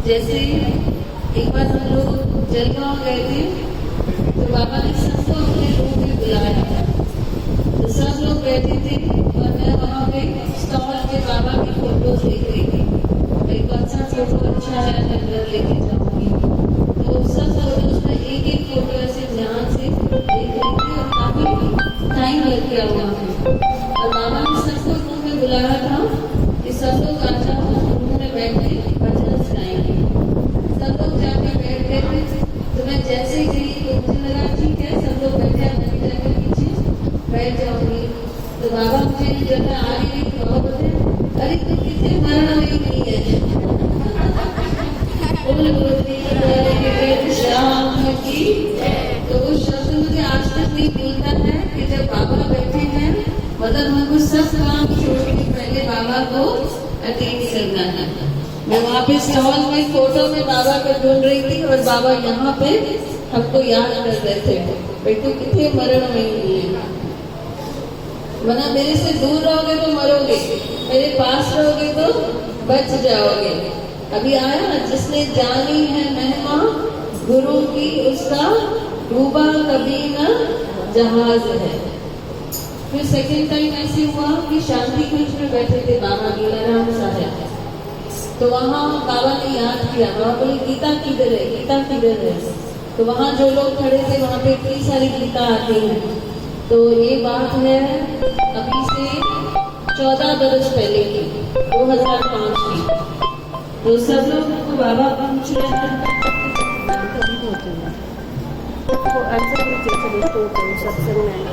जैसे एक बार हम लोग जलगांव गए थे तो बाबा ने सबको अपने रूम में बुलाया, तो सब लोग बैठे थे और मैं वहाँ पे स्टॉल पे बाबा की देख रही थी, एक अच्छा फोटो अच्छा है अंदर लेके जाऊंगी। तो सब फोटोज में एक एक फोटो ऐसे ध्यान से देख रही थी और काफी टाइम लग गया वहाँ पे। और बाबा ने सबको रूम में बुलाया था कि सब लोग आ जाओ, रूम में बैठ के भजन सुनाएंगे। सब लोग जाके बैठ गए थे। तो मैं जैसे ही गई तो मुझे लगा ठीक है सब लोग बैठे, मैं जाके पीछे बैठ जाऊंगी। तो बाबा मुझे जब मैं आ रही थी बाबा बोलते अरे तुम कितने मरण में नहीं है। श्याम की तो वो शब्द मुझे आज तक नहीं भूलता है कि जब बाबा बैठे हैं मतलब हमको सब काम छोड़ के पहले बाबा को अटेंड करना है। मैं वहाँ पे स्टॉल में फोटो में बाबा को ढूंढ रही थी और बाबा यहाँ पे हमको याद कर रहे थे बेटू कितने मरण में नहीं है, वरना मेरे से दूर रहोगे तो मरोगे, मेरे पास रहोगे तो बच जाओगे। अभी आया जिसने जानी है महिमा गुरु की उसका डूबा कभी न जहाज है। फिर सेकेंड टाइम ऐसे हुआ कि शांति कुंज में बैठे थे बाबा गीलाराम साहब। तो वहाँ बाबा ने याद किया, बाबा बोले गीता किधर है, गीता किधर है। तो वहाँ जो लोग खड़े थे वहाँ पे इतनी सारी गीता आती है। तो ये बात है अभी से 14 बरस पहले की, 2005 की। तो सब लोग को बाबा पूछ रहे हैं तो आंसर कीजिए सत्संग में।